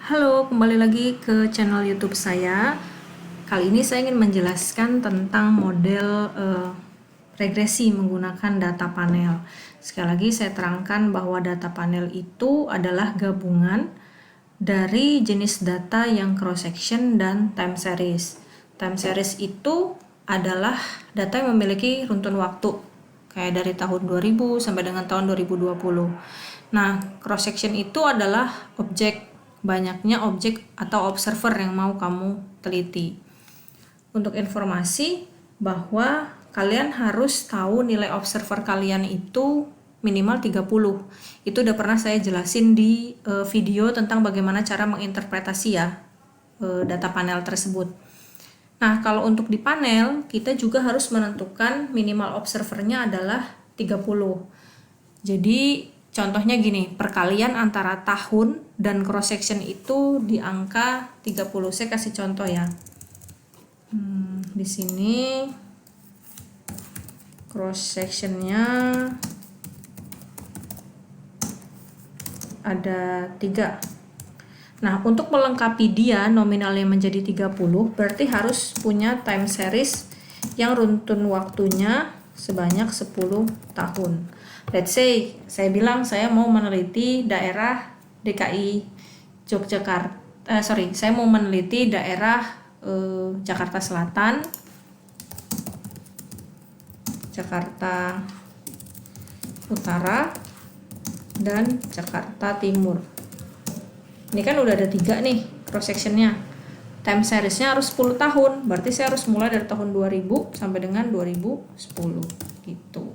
Halo, kembali lagi ke channel YouTube saya. Kali ini saya ingin menjelaskan tentang model regresi menggunakan data panel. Sekali lagi saya terangkan bahwa data panel itu adalah gabungan dari jenis data yang cross section dan time series. Time series itu adalah data yang memiliki runtun waktu kayak dari tahun 2000 sampai dengan tahun 2020. Nah, cross section itu adalah banyaknya objek atau observer yang mau kamu teliti. Untuk informasi bahwa kalian harus tahu nilai observer kalian itu minimal 30. Itu udah pernah saya jelasin di video tentang bagaimana cara menginterpretasi ya data panel tersebut. Nah, kalau untuk di panel, kita juga harus menentukan minimal observernya adalah 30. Jadi, contohnya gini, perkalian antara tahun dan cross section itu di angka 30. Saya kasih contoh ya. Di sini cross sectionnya ada 3. Nah, untuk melengkapi dia nominalnya menjadi 30, berarti harus punya time series yang runtun waktunya sebanyak 10 tahun. Let's say, saya bilang saya mau meneliti daerah DKI Yogyakarta, saya mau meneliti daerah Jakarta Selatan, Jakarta Utara, dan Jakarta Timur. Ini kan udah ada 3 nih cross sectionnya. Time seriesnya harus 10 tahun, berarti saya harus mulai dari tahun 2000 sampai dengan 2010 gitu.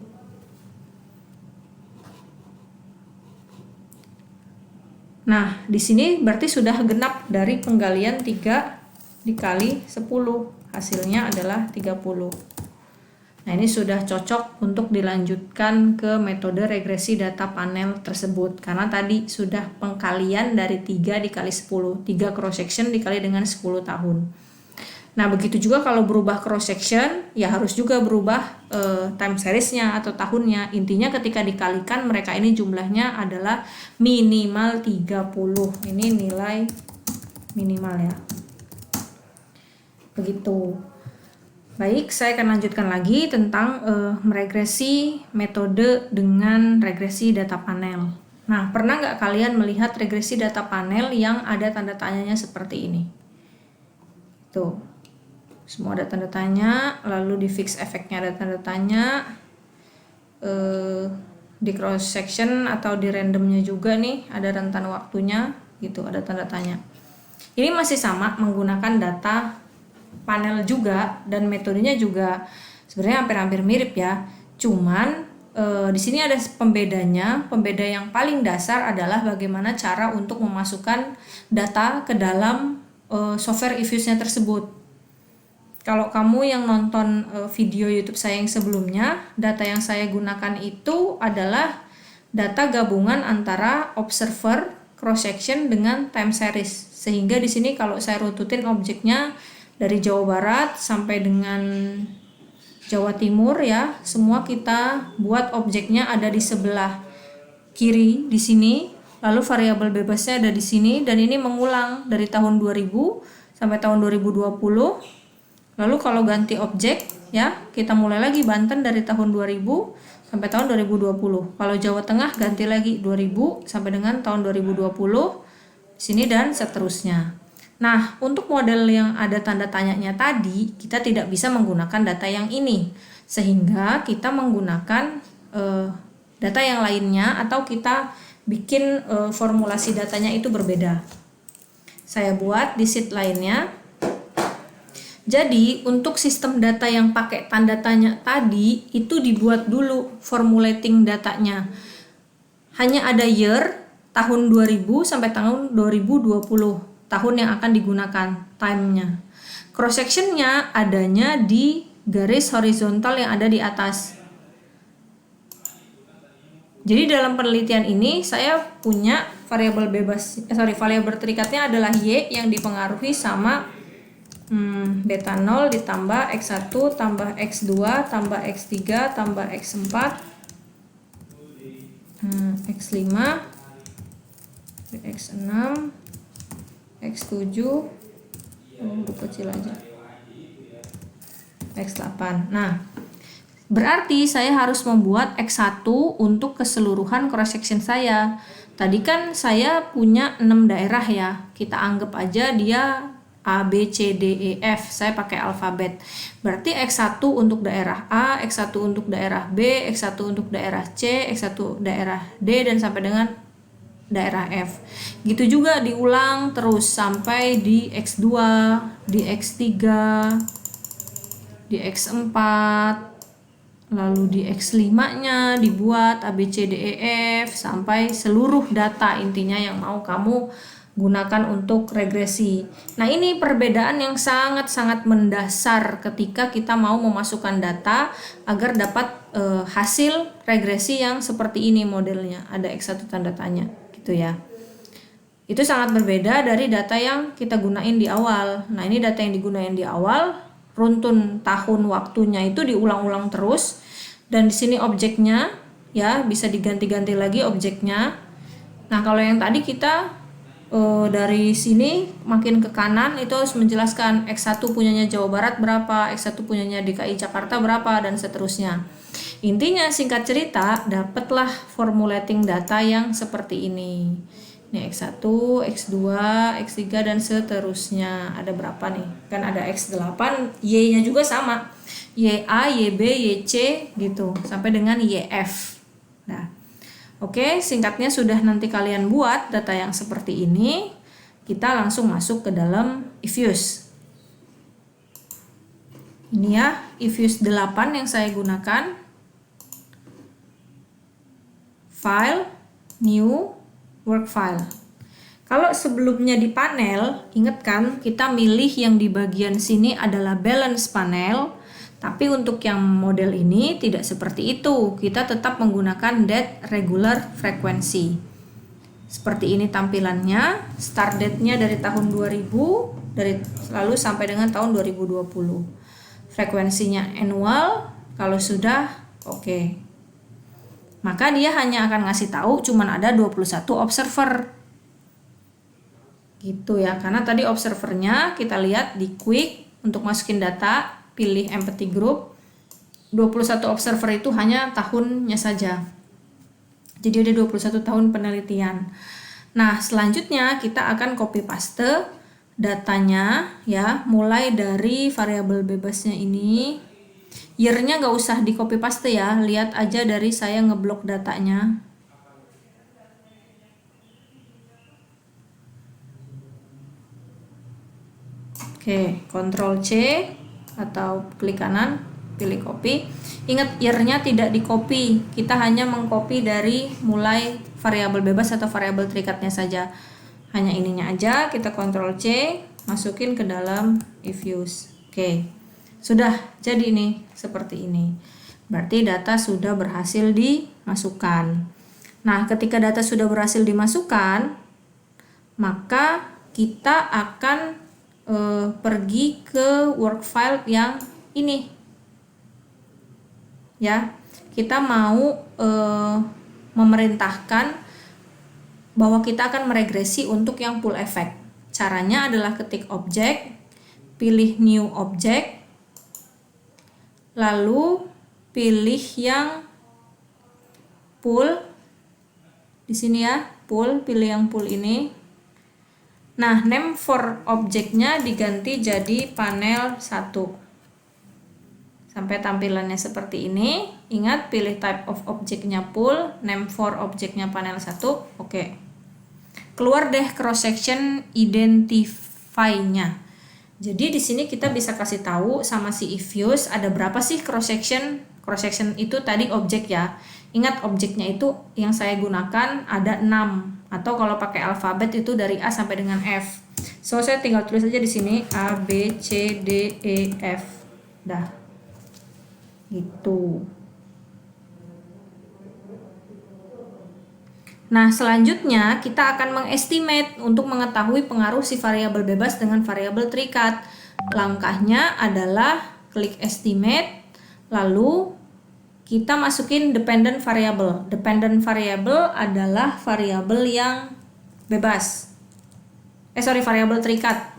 Nah, di sini berarti sudah genap dari penggalian 3 dikali 10, hasilnya adalah 30. Nah, ini sudah cocok untuk dilanjutkan ke metode regresi data panel tersebut. Karena tadi sudah pengkalian dari 3 dikali 10. 3 cross section dikali dengan 10 tahun. Nah, begitu juga kalau berubah cross section, ya harus juga berubah time seriesnya atau tahunnya. Intinya ketika dikalikan, mereka ini jumlahnya adalah minimal 30. Ini nilai minimal ya. Begitu. Baik, saya akan lanjutkan lagi tentang meregresi metode dengan regresi data panel. Nah, pernah nggak kalian melihat regresi data panel yang ada tanda tanyanya seperti ini? Tuh, semua ada tanda tanya, lalu di fix efeknya ada tanda tanya, di cross section atau di randomnya juga nih ada rentan waktunya, gitu, ada tanda tanya. Ini masih sama menggunakan data panel juga dan metodenya juga sebenarnya hampir-hampir mirip ya. Cuman di sini ada pembedanya. Pembeda yang paling dasar adalah bagaimana cara untuk memasukkan data ke dalam software eFuse-nya tersebut. Kalau kamu yang nonton video YouTube saya yang sebelumnya, data yang saya gunakan itu adalah data gabungan antara observer, cross section dengan time series. Sehingga di sini kalau saya runtutin objeknya dari Jawa Barat sampai dengan Jawa Timur ya, semua kita buat objeknya ada di sebelah kiri di sini, lalu variabel bebasnya ada di sini, dan ini mengulang dari tahun 2000 sampai tahun 2020. Lalu kalau ganti objek ya, kita mulai lagi Banten dari tahun 2000 sampai tahun 2020. Kalau Jawa Tengah ganti lagi 2000 sampai dengan tahun 2020 sini dan seterusnya. Nah, untuk model yang ada tanda tanyanya tadi, kita tidak bisa menggunakan data yang ini. Sehingga kita menggunakan data yang lainnya atau kita bikin formulasi datanya itu berbeda. Saya buat di sheet lainnya. Jadi, untuk sistem data yang pakai tanda tanya tadi, itu dibuat dulu formulating datanya. Hanya ada year, tahun 2000 sampai tahun 2020. Tahun yang akan digunakan, time-nya. Cross section-nya adanya di garis horizontal yang ada di atas. Jadi dalam penelitian ini saya punya variabel terikatnya adalah Y yang dipengaruhi sama beta 0 ditambah X1 tambah X2 tambah X3 tambah X4 X5 X6 X7, huruf kecil aja, X8. Nah, berarti saya harus membuat X1 untuk keseluruhan cross section saya. Tadi kan saya punya 6 daerah ya. Kita anggap aja dia A, B, C, D, E, F. Saya pakai alfabet. Berarti X1 untuk daerah A, X1 untuk daerah B, X1 untuk daerah C, X1 daerah D, dan sampai dengan daerah F. Gitu juga diulang terus sampai di X2, di X3, di X4, lalu di X5-nya dibuat A, B, C, D, E, F sampai seluruh data intinya yang mau kamu gunakan untuk regresi. Nah, ini perbedaan yang sangat-sangat mendasar ketika kita mau memasukkan data agar dapat hasil regresi yang seperti ini modelnya. Ada X1 tanda tanya gitu ya. Itu sangat berbeda dari data yang kita gunain di awal. Nah, ini data yang digunain di awal, runtun tahun waktunya itu diulang-ulang terus, dan di sini objeknya ya bisa diganti-ganti lagi objeknya. Nah, kalau yang tadi kita dari sini makin ke kanan itu harus menjelaskan X1 punyanya Jawa Barat berapa, X1 punyanya DKI Jakarta berapa, dan seterusnya. Intinya singkat cerita, dapatlah formulating data yang seperti ini. Ini X1, X2, X3, dan seterusnya. Ada berapa nih? Kan ada X8, Y-nya juga sama. YA, YB, YC gitu. Sampai dengan YF. Nah, oke, singkatnya sudah nanti kalian buat data yang seperti ini. Kita langsung masuk ke dalam Ifuse. Ini ya, Ifuse 8 yang saya gunakan. File, New, Work File. Kalau sebelumnya di panel, ingat kan kita milih yang di bagian sini adalah balance panel, tapi untuk yang model ini tidak seperti itu. Kita tetap menggunakan date regular frequency. Seperti ini tampilannya, start date-nya dari tahun 2000, dari lalu sampai dengan tahun 2020. Frekuensinya annual, kalau sudah oke. Maka dia hanya akan ngasih tahu cuman ada 21 observer. Gitu ya, karena tadi observernya kita lihat di quick untuk masukin data, pilih empathy group. 21 observer itu hanya tahunnya saja. Jadi ada 21 tahun penelitian. Nah, selanjutnya kita akan copy paste datanya ya, mulai dari variabel bebasnya ini. Year-nya nggak usah di copy paste ya, lihat aja dari saya ngeblok datanya. Oke, Ctrl C atau klik kanan, pilih copy. Ingat, year-nya tidak di copy, kita hanya mengcopy dari mulai variabel bebas atau variabel terikatnya saja. Hanya ininya aja, kita Ctrl C, masukin ke dalam Ifuse. Oke, sudah jadi nih seperti ini. Berarti data sudah berhasil dimasukkan. Nah, ketika data sudah berhasil dimasukkan, maka kita akan pergi ke work file yang ini. Ya, kita mau memerintahkan bahwa kita akan meregresi untuk yang pull effect. Caranya adalah ketik objek, pilih new object, lalu pilih yang pull di sini ya, pull, pilih yang pull ini. Nah, name for objeknya diganti jadi panel 1. Sampai tampilannya seperti ini. Ingat, pilih type of objeknya pull, name for objeknya panel 1. Oke. Keluar deh cross section identify-nya. Jadi di sini kita bisa kasih tahu sama si Ifuse ada berapa sih cross section. Cross section itu tadi objek ya. Ingat, objeknya itu yang saya gunakan ada 6. Atau kalau pakai alfabet itu dari A sampai dengan F. So, saya tinggal tulis aja di sini A, B, C, D, E, F. Dah. Gitu. Nah, selanjutnya kita akan mengestimate untuk mengetahui pengaruh si variabel bebas dengan variabel terikat. Langkahnya adalah klik estimate, lalu kita masukin dependent variable. Dependent variable adalah variabel yang bebas. variabel terikat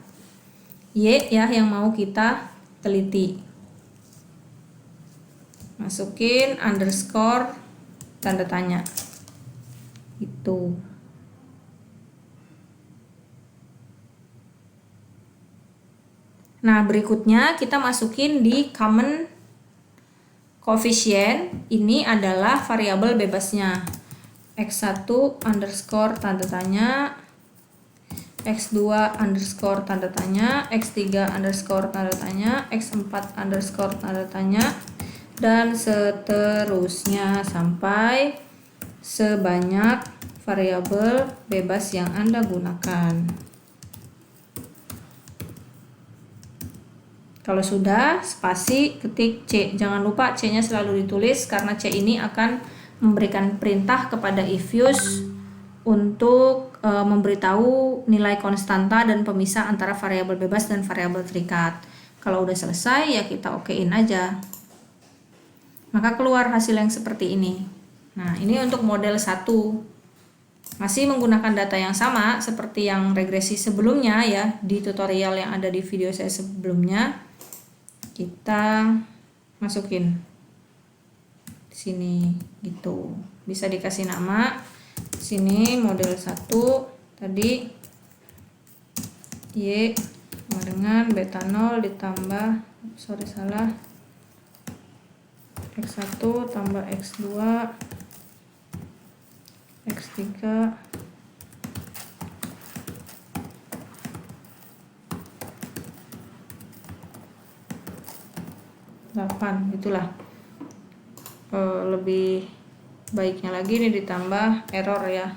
Y ya yang mau kita teliti. Masukin underscore tanda tanya. Itu. Nah, berikutnya kita masukin di common coefficient. Ini adalah variabel bebasnya. X1 underscore tanda tanya, X2 underscore tanda tanya, X3 underscore tanda tanya, X4 underscore tanda tanya, dan seterusnya sampai sebanyak variabel bebas yang Anda gunakan. Kalau sudah, spasi, ketik C. Jangan lupa C-nya selalu ditulis karena C ini akan memberikan perintah kepada if-use untuk memberitahu nilai konstanta dan pemisah antara variabel bebas dan variabel terikat. Kalau udah selesai ya kita okein aja. Maka keluar hasil yang seperti ini. Nah, ini untuk model 1. Masih menggunakan data yang sama seperti yang regresi sebelumnya ya, di tutorial yang ada di video saya sebelumnya. Kita masukin di sini gitu. Bisa dikasih nama. Sini model 1 tadi Y sama dengan beta 0 ditambah X1 tambah X2 X3 8, itulah. Lebih baiknya lagi nih ditambah error ya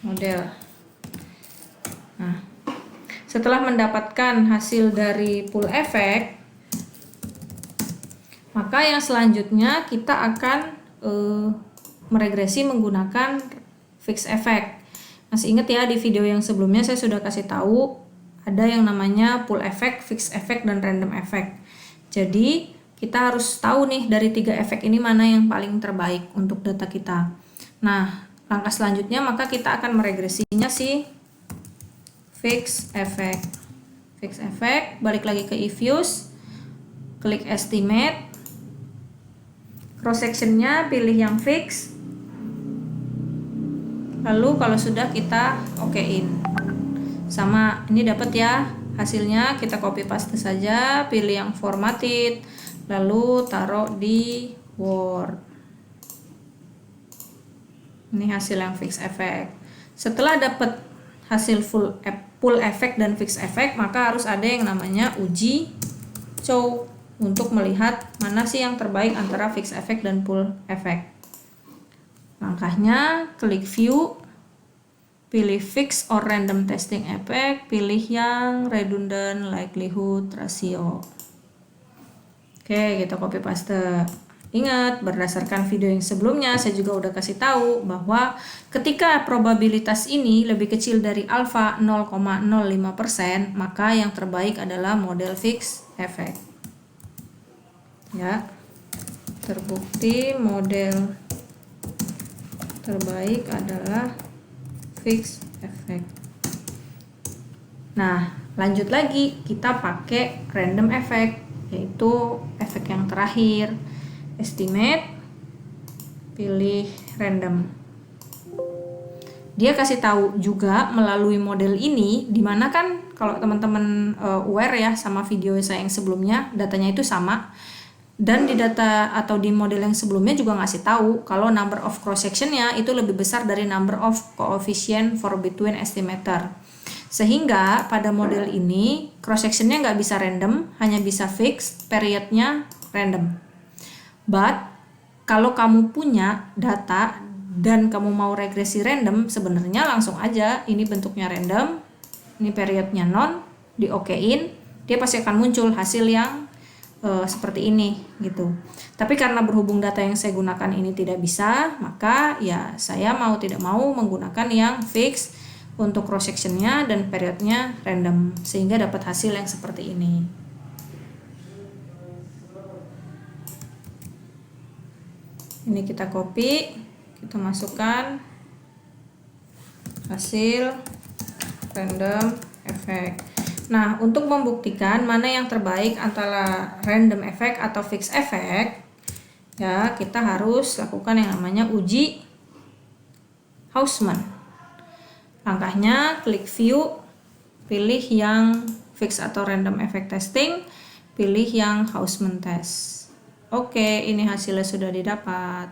model. Nah, setelah mendapatkan hasil dari pool effect, maka yang selanjutnya kita akan meregresi menggunakan fixed effect. Masih ingat ya, di video yang sebelumnya saya sudah kasih tahu ada yang namanya pool effect, fixed effect, dan random effect. Jadi kita harus tahu nih dari 3 efek ini mana yang paling terbaik untuk data kita. Nah, langkah selanjutnya maka kita akan meregresinya si fixed effect. Fixed effect, balik lagi ke if-use, klik estimate, cross sectionnya pilih yang fix, lalu kalau sudah kita okein. Sama ini dapat ya hasilnya, kita copy paste saja, pilih yang formatted, lalu taruh di Word. Ini hasil yang fixed effect. Setelah dapat hasil pool effect dan fixed effect, maka harus ada yang namanya uji show untuk melihat mana sih yang terbaik antara fixed effect dan pool effect. Langkahnya klik view, pilih fixed or random testing effect, pilih yang redundant likelihood ratio. Oke, kita copy paste. Ingat, berdasarkan video yang sebelumnya saya juga udah kasih tahu bahwa ketika probabilitas ini lebih kecil dari alfa 0,05%, maka yang terbaik adalah model fixed effect. Ya. Terbukti model terbaik adalah fixed effect. Nah, lanjut lagi kita pakai random effect, yaitu efek yang terakhir. Estimate, pilih random. Dia kasih tahu juga melalui model ini, dimana kan kalau teman-teman aware ya sama video saya yang sebelumnya, datanya itu sama. Dan di data atau di model yang sebelumnya juga ngasih tahu kalau number of cross sectionnya itu lebih besar dari number of coefficient for between estimator. Sehingga pada model ini cross sectionnya nggak bisa random, hanya bisa fixed, periodnya random. But kalau kamu punya data dan kamu mau regresi random, sebenarnya langsung aja ini bentuknya random, ini periodnya non, diokein, dia pasti akan muncul hasil yang seperti ini gitu. Tapi karena berhubung data yang saya gunakan ini tidak bisa, maka ya saya mau tidak mau menggunakan yang fix untuk cross sectionnya dan periodnya random, sehingga dapat hasil yang seperti ini. Ini kita copy, kita masukkan hasil random effect. Nah, untuk membuktikan mana yang terbaik antara random effect atau fixed effect, ya kita harus lakukan yang namanya uji Hausman. Langkahnya klik view, pilih yang fixed atau random effect testing, pilih yang Hausman test. Oke, ini hasilnya sudah didapat.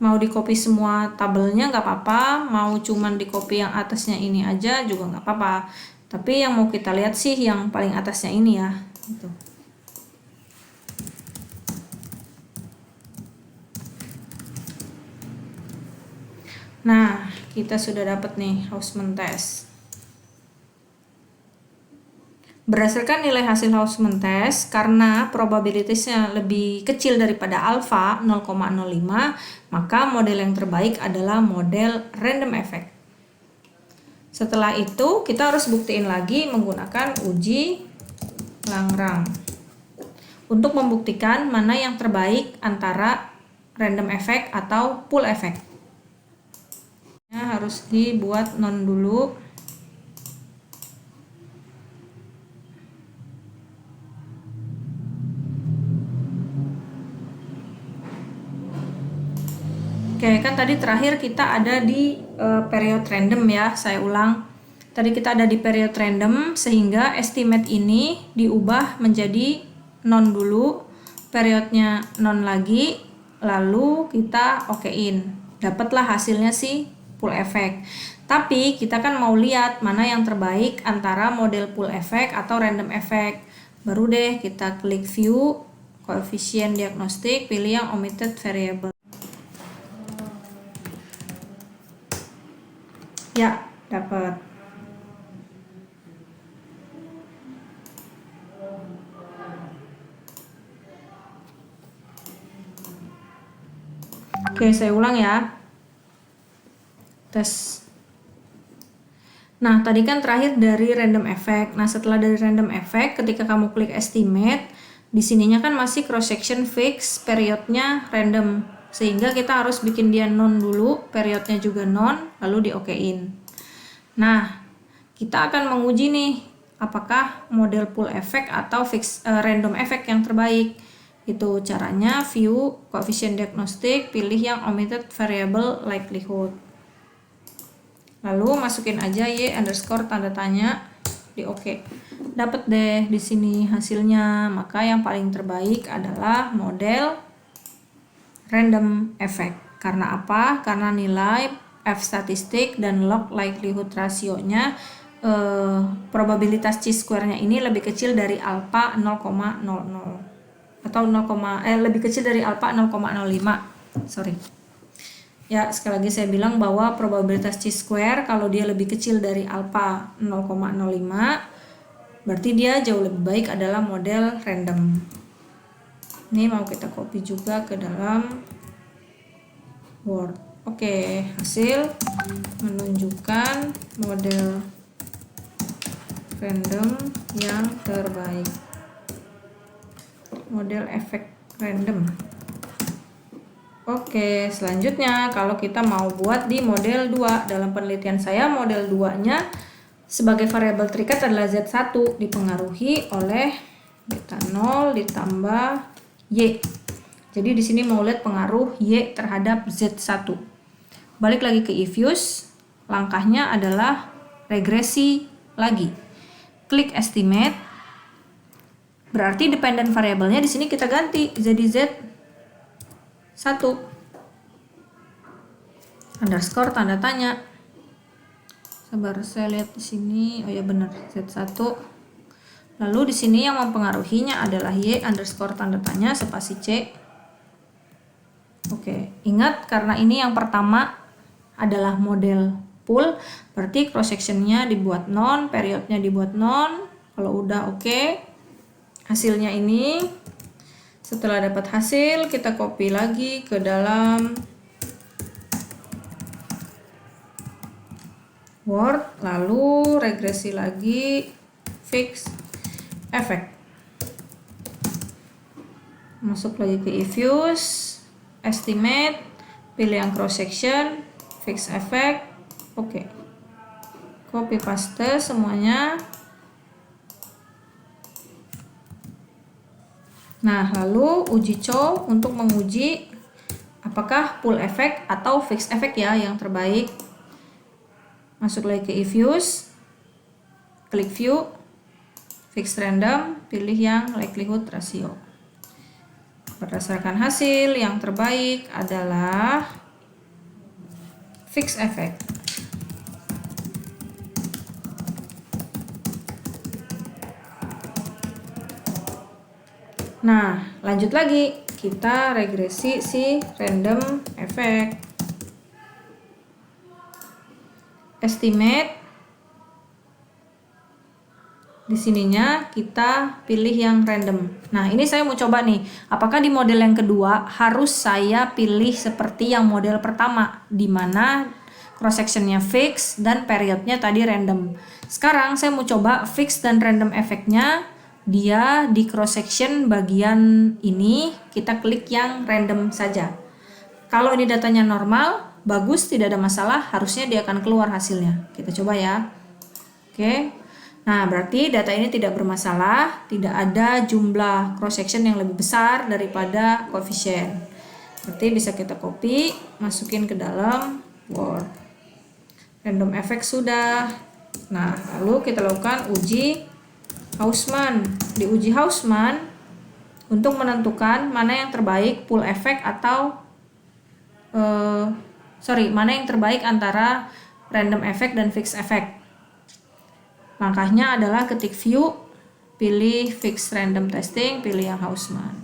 Mau di copy semua tabelnya nggak apa-apa, mau cuman di copy yang atasnya ini aja juga nggak apa-apa. Tapi yang mau kita lihat sih yang paling atasnya ini ya. Gitu. Nah, kita sudah dapat nih Hausman test. Berdasarkan nilai hasil Hausman test, karena probabilitasnya lebih kecil daripada alfa 0,05, maka model yang terbaik adalah model random effect. Setelah itu, kita harus buktiin lagi menggunakan uji Langrang untuk membuktikan mana yang terbaik antara random effect atau pool effect. Harus dibuat non dulu. Oke, kan tadi terakhir kita ada di period random ya, saya ulang. Tadi kita ada di period random sehingga estimate ini diubah menjadi non dulu, periodnya non lagi, lalu kita okein. Dapatlah hasilnya sih pool effect. Tapi kita kan mau lihat mana yang terbaik antara model pool effect atau random effect. Baru deh kita klik view, koefisien diagnostik, pilih yang omitted variable. Ya, dapat. Oke, saya ulang ya. Tes. Nah, tadi kan terakhir dari random effect. Nah, setelah dari random effect, ketika kamu klik estimate, di sininya kan masih cross section fix, periodnya random. Sehingga kita harus bikin dia non dulu, periodnya juga non, lalu di-okein. Nah, kita akan menguji nih, apakah model pool effect atau fix random effect yang terbaik. Itu caranya view, koefisien diagnostik, pilih yang omitted variable likelihood. Lalu masukin aja y underscore tanda tanya di oke. Dapat deh di sini hasilnya. Maka yang paling terbaik adalah model random effect. Karena apa? Karena nilai F statistik dan log likelihood rasionya probabilitas chi-square-nya ini lebih kecil dari alpha 0,00 atau lebih kecil dari alpha 0,05. Sorry. Ya, sekali lagi saya bilang bahwa probabilitas chi-square kalau dia lebih kecil dari alpha 0,05 berarti dia jauh lebih baik adalah model random. Ini mau kita copy juga ke dalam Word. Oke, hasil menunjukkan model random yang terbaik. Model efek random. Oke, selanjutnya kalau kita mau buat di model 2, dalam penelitian saya model 2-nya sebagai variabel terikat adalah Z1 dipengaruhi oleh beta 0 ditambah Y. Jadi di sini mau lihat pengaruh Y terhadap Z1. Balik lagi ke ifuse, langkahnya adalah regresi lagi. Klik estimate. Berarti dependent variabelnya di sini kita ganti jadi Z1 underscore tanda tanya. Sabar, saya lihat di sini. Oh ya benar, Z1. Lalu di sini yang mempengaruhinya adalah Y underscore tanda tanya spasi C. Oke, ingat karena ini yang pertama adalah model pool, berarti cross sectionnya dibuat non, periodnya dibuat non. Kalau udah oke, hasilnya ini. Setelah dapat hasil, kita copy lagi ke dalam Word, lalu regresi lagi, fix effect. Masuk lagi ke ifuse, estimate, pilih yang cross section, fix effect, oke. Copy paste semuanya. Nah, lalu uji show untuk menguji apakah pull effect atau fix effect ya yang terbaik. Masuk lagi ke eViews, klik view, fix random, pilih yang likelihood ratio. Berdasarkan hasil, yang terbaik adalah fix effect. Nah, lanjut lagi, kita regresi si random effect. Estimate. Di sininya kita pilih yang random. Nah, ini saya mau coba nih, apakah di model yang kedua harus saya pilih seperti yang model pertama, di mana cross sectionnya fix dan periodnya tadi random. Sekarang saya mau coba fix dan random efeknya, dia di cross section bagian ini kita klik yang random saja. Kalau ini datanya normal, bagus, tidak ada masalah, harusnya dia akan keluar hasilnya. Kita coba ya. Oke. Nah, berarti data ini tidak bermasalah, tidak ada jumlah cross section yang lebih besar daripada koefisien. Berarti bisa kita copy, masukin ke dalam Word. Random effect sudah. Nah, lalu kita lakukan uji Hausman. Di uji Hausman, untuk menentukan mana yang terbaik pull effect atau mana yang terbaik antara random effect dan fixed effect. Langkahnya adalah ketik view, pilih fix random testing, pilih yang Hausman.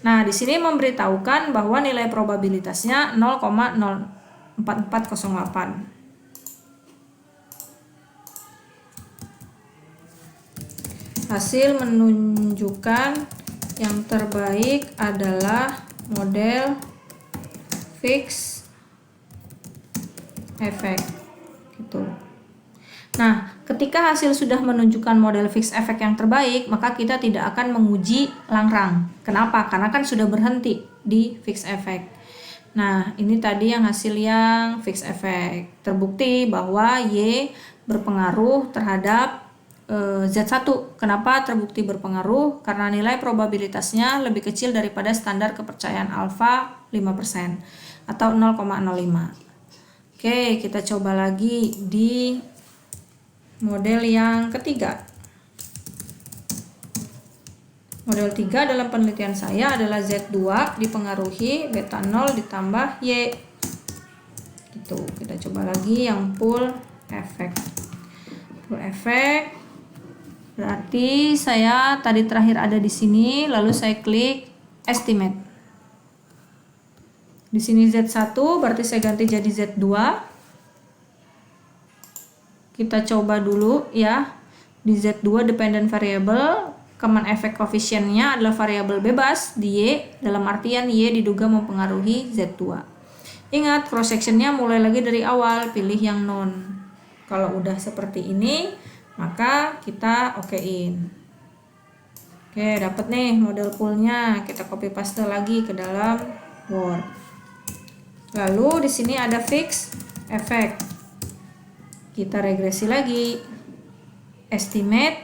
Nah, di sini memberitahukan bahwa nilai probabilitasnya 0,04408. Hasil menunjukkan yang terbaik adalah model fix effect gitu. Nah, ketika hasil sudah menunjukkan model fix effect yang terbaik, maka kita tidak akan menguji Langrang. Kenapa? Karena kan sudah berhenti di fix effect. Nah, ini tadi yang hasil yang fix effect. Terbukti bahwa Y berpengaruh terhadap Z1. Kenapa terbukti berpengaruh? Karena nilai probabilitasnya lebih kecil daripada standar kepercayaan alfa 5% atau 0,05. Oke, kita coba lagi di model yang ketiga. Model 3 dalam penelitian saya adalah Z2 dipengaruhi beta 0 ditambah Y. Gitu. Kita coba lagi yang pull effect. Pull effect berarti saya tadi terakhir ada di sini, lalu saya klik estimate. Di sini Z1 berarti saya ganti jadi Z2. Kita coba dulu ya. Di Z2 dependent variable, common effect coefficient-nya adalah variabel bebas di Y, dalam artian Y diduga mempengaruhi Z2. Ingat, cross section-nya mulai lagi dari awal, pilih yang non. Kalau udah seperti ini, maka kita okein. Oke, dapat nih model pool-nya. Kita copy paste lagi ke dalam Word. Lalu di sini ada fix effect. Kita regresi lagi, estimate,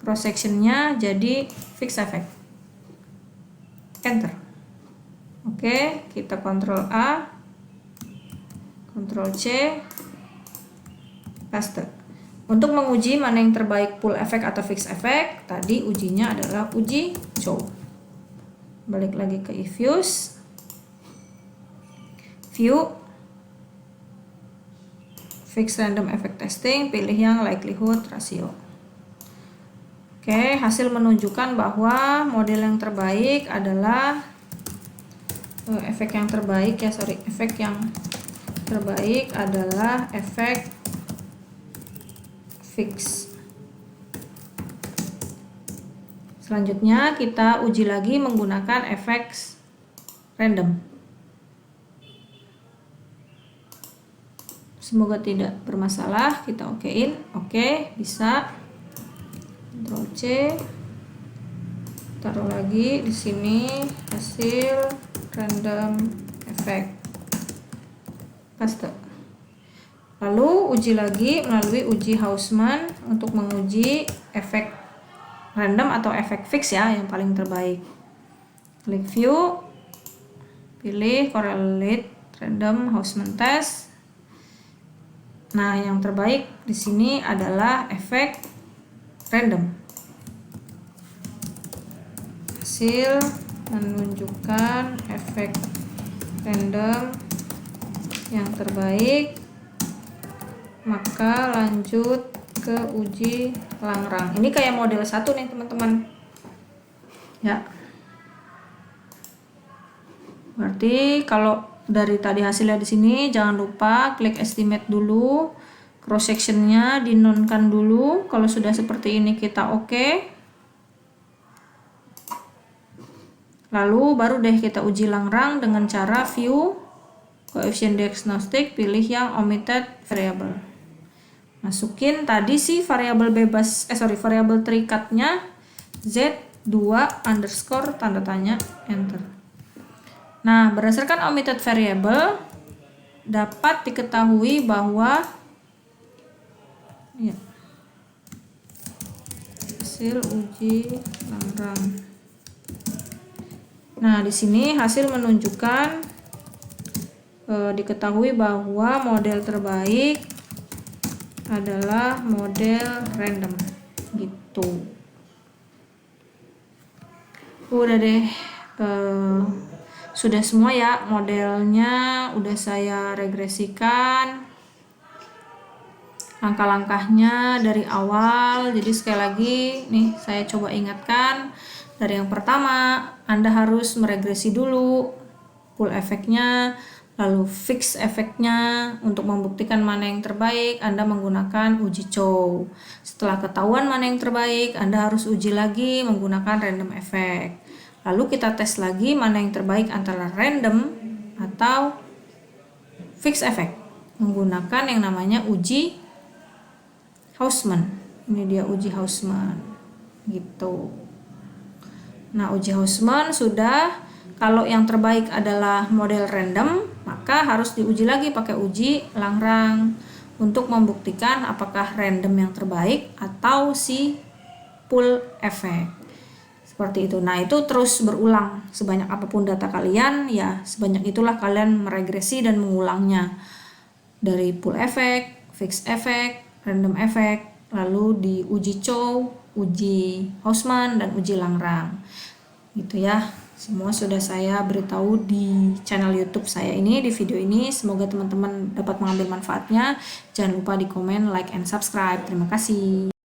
cross sectionnya jadi fix effect, enter. Oke, kita Ctrl A, Ctrl C, paste. Untuk menguji mana yang terbaik pull effect atau fix effect, tadi ujinya adalah uji show. Balik lagi ke eViews, view, fix random effect testing, pilih yang likelihood ratio. Oke, hasil menunjukkan bahwa model yang terbaik adalah efek yang terbaik adalah efek fix. Selanjutnya kita uji lagi menggunakan efek random. Semoga tidak bermasalah, kita okein. Oke, bisa. Ctrl C. Taruh lagi di sini hasil random efek. Paste. Lalu uji lagi melalui uji Hausman untuk menguji efek random atau efek fix ya, yang paling terbaik. Klik view, pilih correlate random Hausman test. Nah, yang terbaik di sini adalah efek random. Hasil menunjukkan efek random yang terbaik, maka lanjut ke uji Langrang. Ini kayak model 1 nih teman-teman ya. Berarti kalau dari tadi hasilnya di sini, jangan lupa klik estimate dulu, cross sectionnya dinonkan dulu. Kalau sudah seperti ini kita oke. Lalu baru deh kita uji Langrang dengan cara view coefficient diagnostic, pilih yang omitted variable. Masukin tadi sih variabel bebas, variabel terikatnya Z2 underscore tanda tanya, enter. Nah, berdasarkan omitted variable dapat diketahui bahwa ya, hasil uji Langrang. Nah, di sini hasil menunjukkan diketahui bahwa model terbaik adalah model random gitu. Udah deh, sudah semua ya modelnya, udah saya regresikan langkah-langkahnya dari awal. Jadi sekali lagi nih saya coba ingatkan, dari yang pertama Anda harus meregresi dulu pool efeknya, lalu fix efeknya. Untuk membuktikan mana yang terbaik, Anda menggunakan uji Chow. Setelah ketahuan mana yang terbaik, Anda harus uji lagi menggunakan random effect. Lalu kita tes lagi mana yang terbaik antara random atau fix effect menggunakan yang namanya uji Hausman. Ini dia uji Hausman gitu. Nah, uji Hausman sudah. Kalau yang terbaik adalah model random, maka harus diuji lagi pakai uji Langrang untuk membuktikan apakah random yang terbaik atau si pool effect. Seperti itu. Nah, itu terus berulang. Sebanyak apapun data kalian, ya sebanyak itulah kalian meregresi dan mengulangnya. Dari pool effect, fixed effect, random effect, lalu di uji Chow, uji Hausman, dan uji Langrang. Gitu ya. Semua sudah saya beritahu di channel YouTube saya ini, di video ini. Semoga teman-teman dapat mengambil manfaatnya. Jangan lupa di komen, like, and subscribe. Terima kasih.